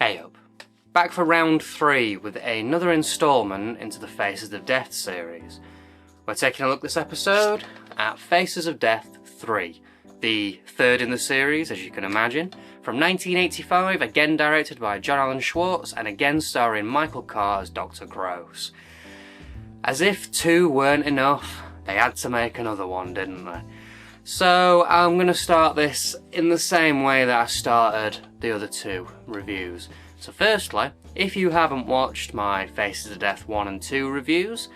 Hey up, back for round 3 with another instalment into the Faces of Death series. We're taking a look this episode at Faces of Death 3, the third in the series, as you can imagine, from 1985, again directed by John Alan Schwartz and again starring Michael Carr as Dr. Gross. As if 2 weren't enough, they had to make another one, didn't they? So I'm going to start this in the same way that I started the other 2 reviews. So firstly, if you haven't watched my Faces of Death 1 and 2 reviews,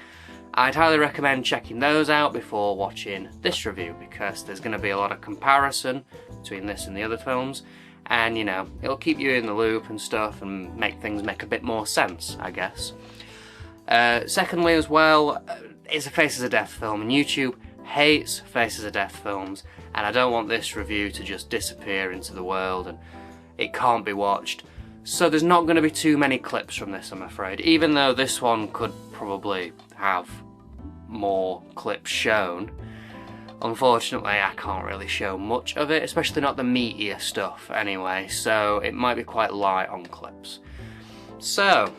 I'd highly recommend checking those out before watching this review, because there's going to be a lot of comparison between this and the other films, and you know, it'll keep you in the loop and stuff and make things make a bit more sense, I guess. Secondly as well, it's a Faces of Death film, and YouTube hates Faces of Death films, and I don't want this review to just disappear into the world and it can't be watched. So there's not going to be too many clips from this, I'm afraid, even though this one could probably have more clips shown. Unfortunately, I can't really show much of it, especially not the meatier stuff anyway, so it might be quite light on clips. So,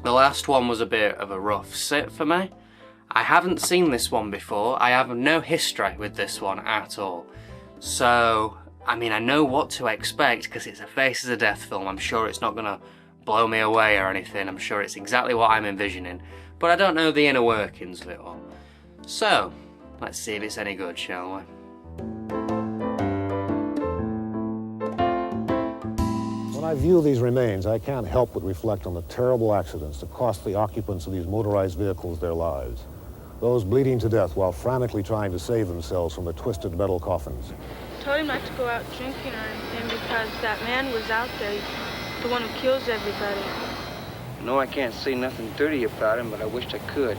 the last one was a bit of a rough sit for me. I haven't seen this one before, I have no history with this one at all. So, I mean, I know what to expect because it's a Faces of Death film. I'm sure it's not going to blow me away or anything, I'm sure it's exactly what I'm envisioning, but I don't know the inner workings of it all. So, let's see if it's any good, shall we? When I view these remains, I can't help but reflect on the terrible accidents that cost the occupants of these motorized vehicles their lives. Those bleeding to death while frantically trying to save themselves from the twisted metal coffins. I told him not to go out drinking or anything because that man was out there, the one who kills everybody. No, I can't say nothing dirty about him, but I wished I could.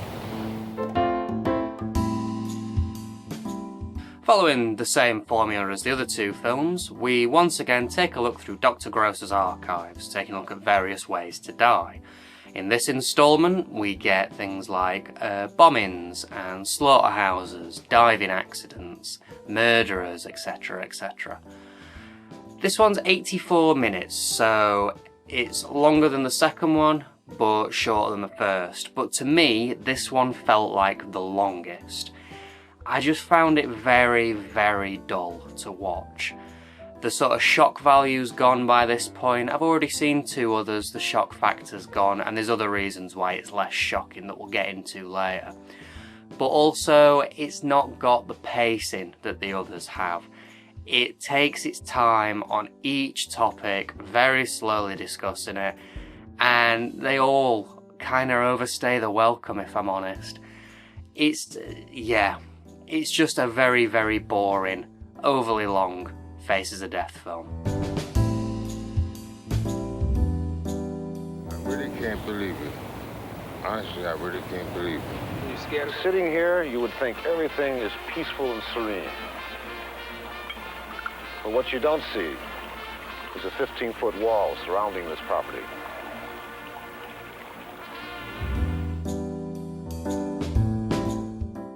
Following the same formula as the other 2 films, we once again take a look through Dr. Gross's archives, taking a look at various ways to die. In this instalment, we get things like bombings and slaughterhouses, diving accidents, murderers, etc, etc. This one's 84 minutes, so it's longer than the second one, but shorter than the first. But to me, this one felt like the longest. I just found it very, very dull to watch. The sort of shock value's gone by this point. I've already seen 2 others, the shock factor's gone, and there's other reasons why it's less shocking that we'll get into later. But also, it's not got the pacing that the others have. It takes its time on each topic, very slowly discussing it, and they all kind of overstay the welcome, if I'm honest. It's just a very, very boring, overly long Faces of Death film. I really can't believe it. Honestly, I really can't believe it. You scared? Sitting here, you would think everything is peaceful and serene. But what you don't see is a 15-foot wall surrounding this property.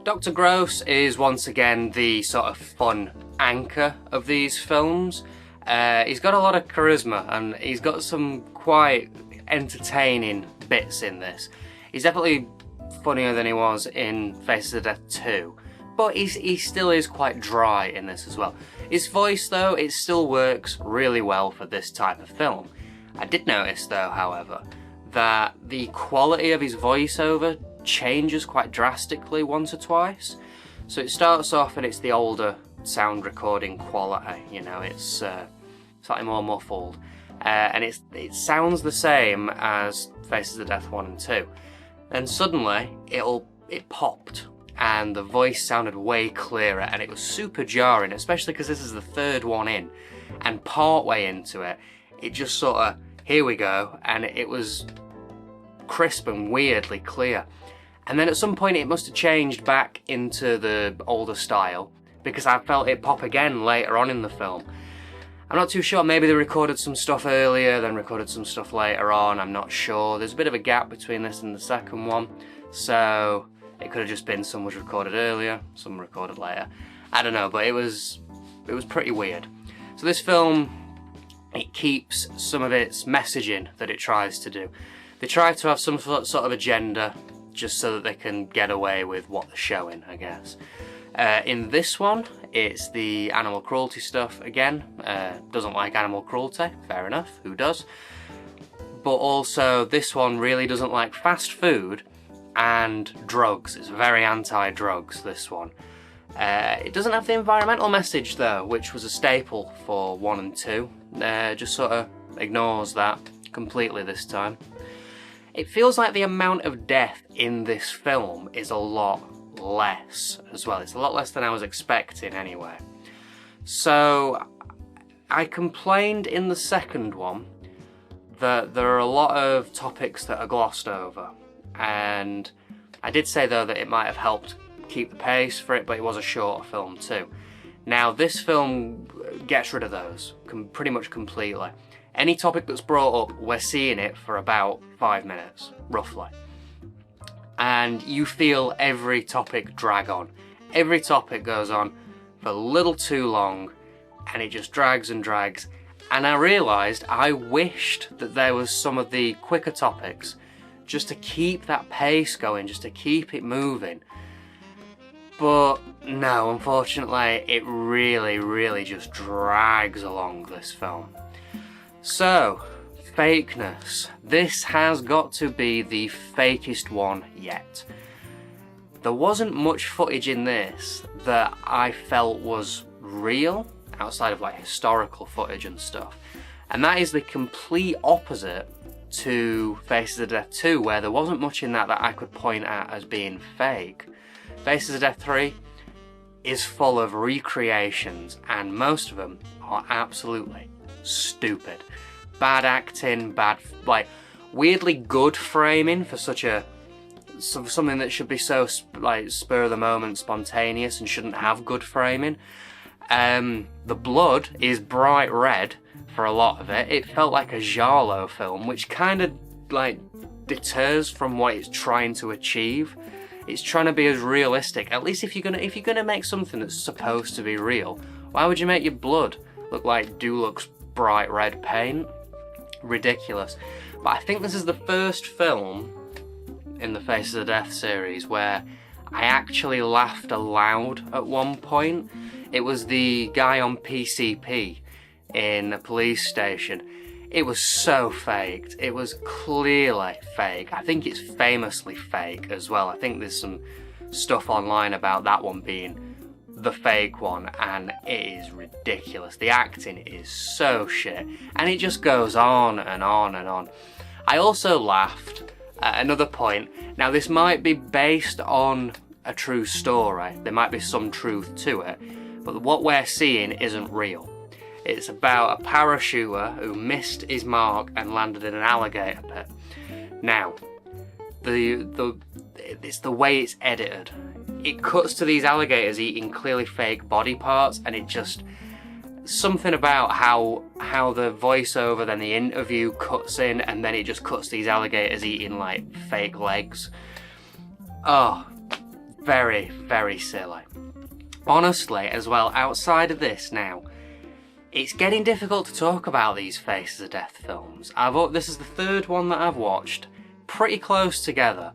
Dr. Gross is once again the sort of fun anchor of these films. He's got a lot of charisma and he's got some quite entertaining bits in this. He's definitely funnier than he was in Faces of Death 2, but he still is quite dry in this as well. His voice though, it still works really well for this type of film. I did notice though, however, that the quality of his voiceover changes quite drastically once or twice. So it starts off and it's the older sound recording quality, you know, it's slightly more muffled, and it sounds the same as Faces of Death 1 and 2. Then suddenly it popped and the voice sounded way clearer, and it was super jarring, especially because this is the third one in, and part way into it, it just sort of, here we go, and it was crisp and weirdly clear. And then at some point it must have changed back into the older style, because I felt it pop again later on in the film. I'm not too sure, maybe they recorded some stuff earlier, then recorded some stuff later on, I'm not sure. There's a bit of a gap between this and the second one, so it could have just been some was recorded earlier, some recorded later. I don't know, but it was pretty weird. So this film, it keeps some of its messaging that it tries to do. They try to have some sort of agenda, just so that they can get away with what they're showing, I guess. In this one, it's the animal cruelty stuff again. Doesn't like animal cruelty, fair enough, who does? But also, this one really doesn't like fast food and drugs. It's very anti-drugs, this one. It doesn't have the environmental message though, which was a staple for 1 and 2. Just sort of ignores that completely this time. It feels like the amount of death in this film is a lot less as well. It's a lot less than I was expecting anyway. So I complained in the second one that there are a lot of topics that are glossed over, and I did say though that it might have helped keep the pace for it, but it was a shorter film too. Now this film gets rid of those pretty much completely. Any topic that's brought up, we're seeing it for about 5 minutes, roughly. And you feel every topic drag on. Every topic goes on for a little too long, and it just drags and drags. And I realised I wished that there was some of the quicker topics, just to keep that pace going, just to keep it moving. But no, unfortunately, it really just drags along this film. So, fakeness. This has got to be the fakest one yet. There wasn't much footage in this that I felt was real, outside of like historical footage and stuff. And that is the complete opposite to Faces of Death 2, where there wasn't much in that I could point at as being fake. Faces of Death 3 is full of recreations, and most of them are absolutely stupid. Bad acting, like weirdly good framing for something that should be so like spur of the moment, spontaneous, and shouldn't have good framing. The blood is bright red for a lot of it. It felt like a giallo film, which kind of like deters from what it's trying to achieve. It's trying to be as realistic. At least if you're gonna make something that's supposed to be real, why would you make your blood look like Dulux bright red paint? Ridiculous. But I think this is the first film in the Faces of Death series where I actually laughed aloud at one point. It was the guy on PCP in a police station. It was so faked. It was clearly fake. I think it's famously fake as well. I think there's some stuff online about that one being the fake one, and it is ridiculous. The acting is so shit, and it just goes on and on and on. I also laughed at another point. Now this might be based on a true story. There might be some truth to it, but what we're seeing isn't real. It's about a parachuter who missed his mark and landed in an alligator pit. Now, it's the way it's edited. It cuts to these alligators eating clearly fake body parts, and it just something about how the voiceover, then the interview cuts in, and then it just cuts these alligators eating like fake legs. Oh, very, very silly. Honestly, as well, outside of this now, it's getting difficult to talk about these Faces of Death films. This is the third one that I've watched, pretty close together,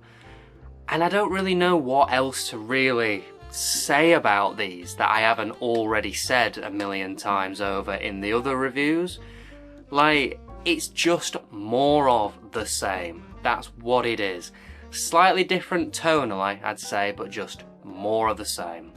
and I don't really know what else to really say about these that I haven't already said a million times over in the other reviews. Like, it's just more of the same. That's what it is. Slightly different tonally, I'd say, but just more of the same.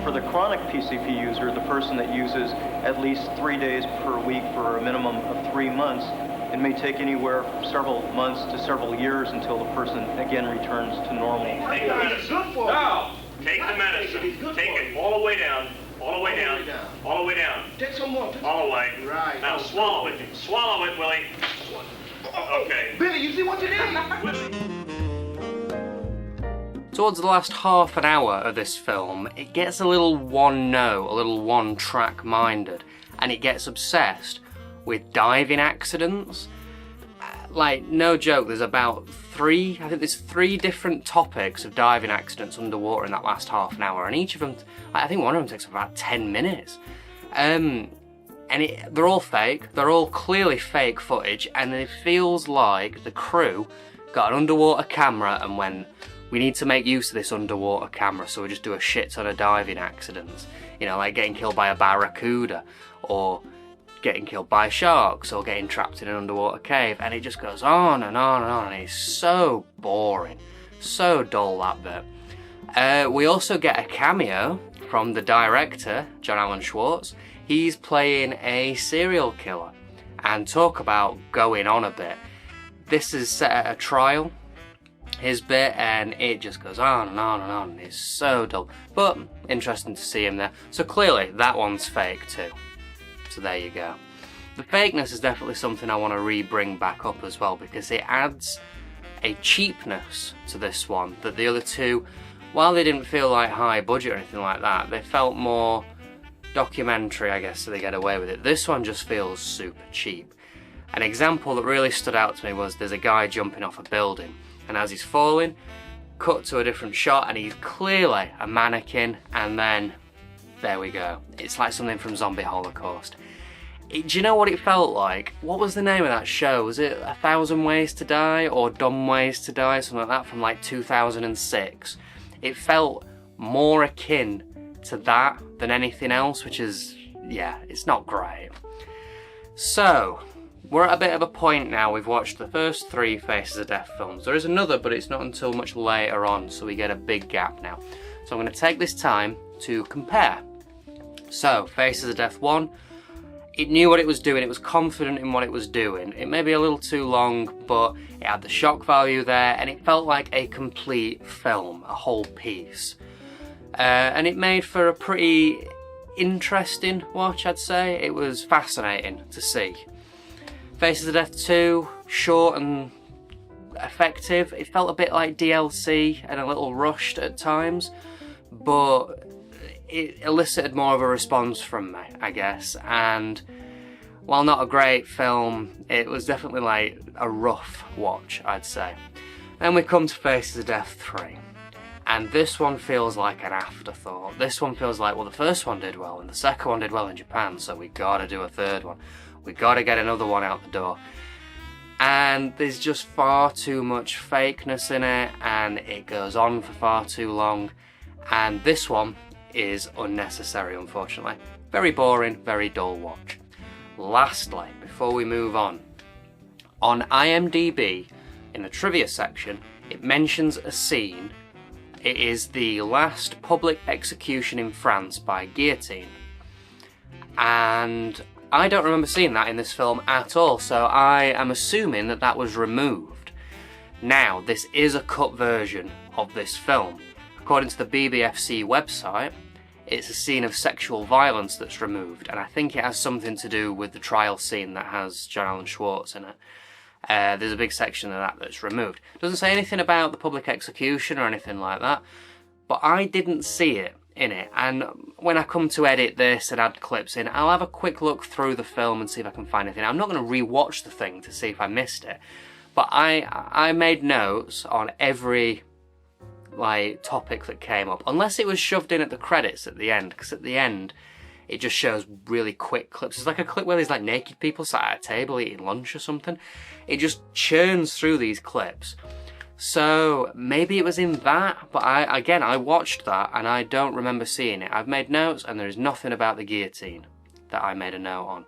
For the chronic PCP user, the person that uses at least 3 days per week for a minimum of 3 months, it may take anywhere from several months to several years until the person again returns to normal. Take the medicine. No! Take the medicine. It's good Take for it you. all the way down. All the way All the down. way down. All the way down. Take some more. All the way. Right. Now swallow it. Swallow it, Willie. Okay. Billy, you see what you did? Towards the last half an hour of this film, it gets a little one-note, a little one-track minded, and it gets obsessed with diving accidents. Like, no joke, there's about three different topics of diving accidents underwater in that last half an hour, and each of them, I think one of them takes about 10 minutes. And they're all fake, they're all clearly fake footage, and it feels like the crew got an underwater camera and went, we need to make use of this underwater camera, so we just do a shit ton of diving accidents. You know, like getting killed by a barracuda, or getting killed by sharks, or getting trapped in an underwater cave, and it just goes on and on and on, and it's so boring, so dull, that bit. We also get a cameo from the director, John Alan Schwartz. He's playing a serial killer, and talk about going on a bit. This is set at a trial, his bit, and it just goes on and on and on. It's so dull, but interesting to see him there. So clearly that one's fake too. So there you go. The fakeness is definitely something I want to re-bring back up as well, because it adds a cheapness to this one that the other two, while they didn't feel like high budget or anything like that, they felt more documentary, I guess, so they get away with it. This one just feels super cheap. An example that really stood out to me was there's a guy jumping off a building, and as he's falling, cut to a different shot, and he's clearly a mannequin, and then there we go. It's like something from Zombie Holocaust. Do you know what it felt like? What was the name of that show? Was it 1,000 Ways to Die or Dumb Ways to Die? Something like that, from like 2006. It felt more akin to that than anything else, which is, yeah, it's not great. So, we're at a bit of a point now. We've watched the first 3 Faces of Death films. There is another, but it's not until much later on, so we get a big gap now. So I'm going to take this time to compare. So, Faces of Death 1, it knew what it was doing, it was confident in what it was doing. It may be a little too long, but it had the shock value there, and it felt like a complete film, a whole piece. And it made for a pretty interesting watch, I'd say. It was fascinating to see. Faces of Death 2, short and effective. It felt a bit like DLC and a little rushed at times, but it elicited more of a response from me, I guess. And while not a great film, it was definitely like a rough watch, I'd say. Then we come to Faces of Death 3. And this one feels like an afterthought. This one feels like, well, the first one did well, and the second one did well in Japan, so we gotta do a third one. We gotta get another one out the door. And there's just far too much fakeness in it, and it goes on for far too long. And this one is unnecessary, unfortunately. Very boring, very dull watch. Lastly, before we move on IMDb, in the trivia section, it mentions a scene. It is the last public execution in France by guillotine. And I don't remember seeing that in this film at all, so I am assuming that that was removed. Now, this is a cut version of this film. According to the BBFC website, it's a scene of sexual violence that's removed, and I think it has something to do with the trial scene that has John Alan Schwartz in it. There's a big section of that that's removed. It doesn't say anything about the public execution or anything like that, but I didn't see it in it, and when I come to edit this and add clips in, I'll have a quick look through the film and see if I can find anything. I'm not going to re-watch the thing to see if I missed it, but I made notes on every topic that came up, unless it was shoved in at the credits at the end, because at the end it just shows really quick clips. There's like a clip where there's like naked people sat at a table eating lunch or something. It just churns through these clips. So maybe it was in that, but I watched that and I don't remember seeing it. I've made notes and there is nothing about the guillotine that I made a note on.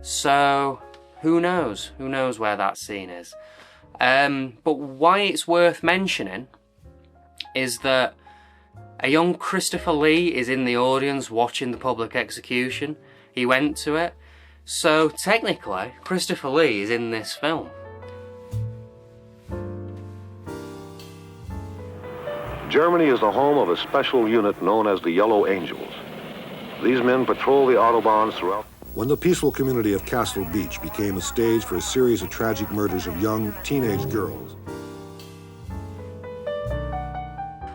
So who knows? Who knows where that scene is? But why it's worth mentioning is that a young Christopher Lee is in the audience watching the public execution. He went to it. So technically, Christopher Lee is in this film. Germany is the home of a special unit known as the Yellow Angels. These men patrol the autobahns throughout. When the peaceful community of Castle Beach became a stage for a series of tragic murders of young teenage girls.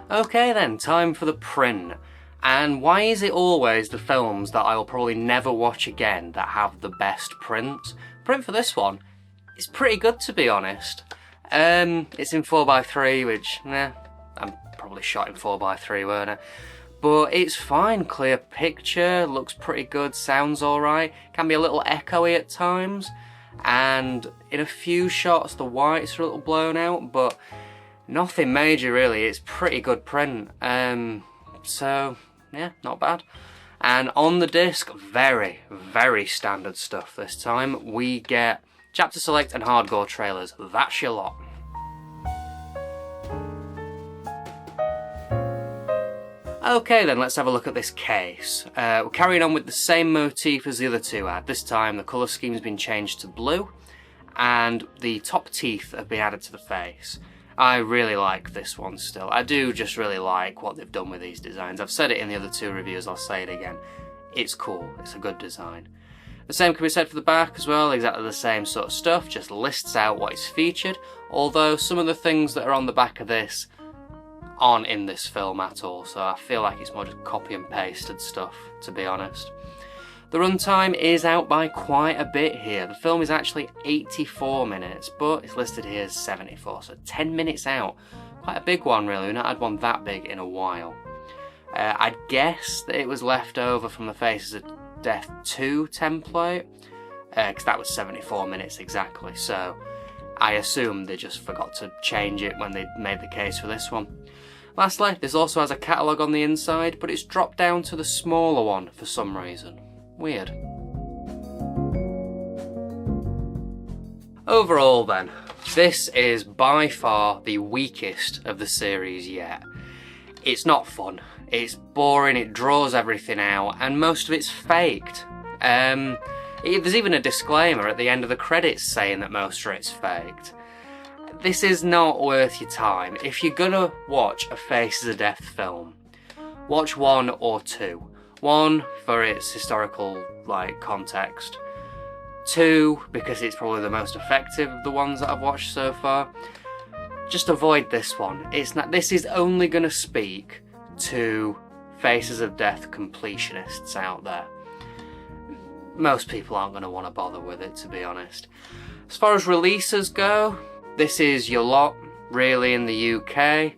Okay then, time for the print. And why is it always the films that I will probably never watch again that have the best prints? Print for this one is pretty good, to be honest. It's in 4x3, which, I'm probably shot in 4x3, weren't I? But it's fine, clear picture, looks pretty good, sounds alright, can be a little echoey at times, and in a few shots the whites are a little blown out, but nothing major really. It's pretty good print. So yeah, not bad. And on the disc, very, very standard stuff this time. We get chapter select and Hard Gore trailers. That's your lot. Okay then, let's have a look at this case. We're carrying on with the same motif as the other two had. This time the colour scheme's been changed to blue and the top teeth have been added to the face. I really like this one still. I do just really like what they've done with these designs. I've said it in the other two reviews, I'll say it again. It's cool, it's a good design. The same can be said for the back as well, exactly the same sort of stuff, just lists out what is featured, although some of the things that are on the back of this aren't in this film at all, so I feel like it's more just copy and pasted stuff, to be honest. The runtime is out by quite a bit here. The film is actually 84 minutes, but it's listed here as 74, so 10 minutes out. Quite a big one really, we've not had one that big in a while. I'd guess that it was left over from the Faces of Death 2 template, because that was 74 minutes exactly, so I assume they just forgot to change it when they made the case for this one. Lastly, this also has a catalogue on the inside, but it's dropped down to the smaller one for some reason. Weird. Overall then, this is by far the weakest of the series yet. It's not fun, it's boring, it draws everything out, and most of it's faked. There's even a disclaimer at the end of the credits saying that most of it's faked. This is not worth your time. If you're gonna watch a Faces of Death film, watch 1 or 2. 1 for its historical context. 2 because it's probably the most effective of the ones that I've watched so far. Just avoid this one. This is only gonna speak to Faces of Death completionists out there. Most people aren't gonna want to bother with it, to be honest. As far as releases go, this is your lot, really, in the UK,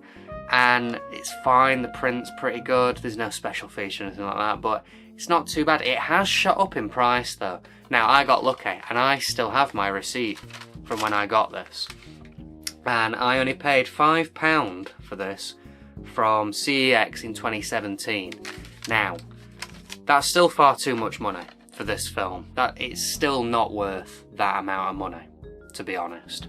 and it's fine, the print's pretty good, there's no special feature or anything like that, but it's not too bad. It has shot up in price though. Now, I got lucky, and I still have my receipt from when I got this. And I only paid £5 for this from CEX in 2017. Now, that's still far too much money for this film. It's still not worth that amount of money, to be honest.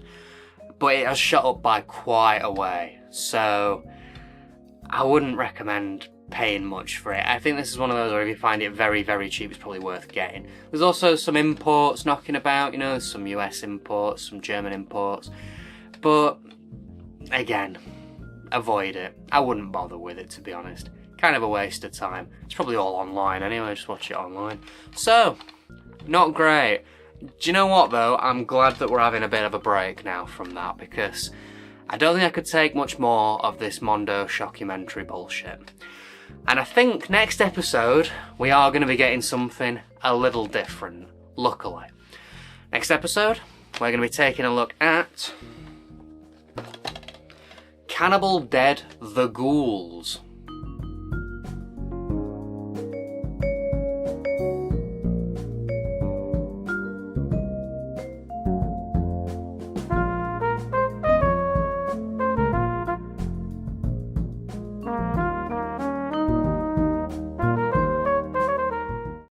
But it has shot up by quite a way, so I wouldn't recommend paying much for it. I think this is one of those where if you find it very, very cheap, it's probably worth getting. There's also some imports knocking about, there's some US imports, some German imports, but again, avoid it. I wouldn't bother with it, to be honest. Kind of a waste of time. It's probably all online anyway, just watch it online. So, not great. Do you know what though? I'm glad that we're having a bit of a break now from that, because I don't think I could take much more of this Mondo shockumentary bullshit. And I think next episode we are going to be getting something a little different, luckily. Next episode, we're going to be taking a look at Cannibal Dead the Ghouls.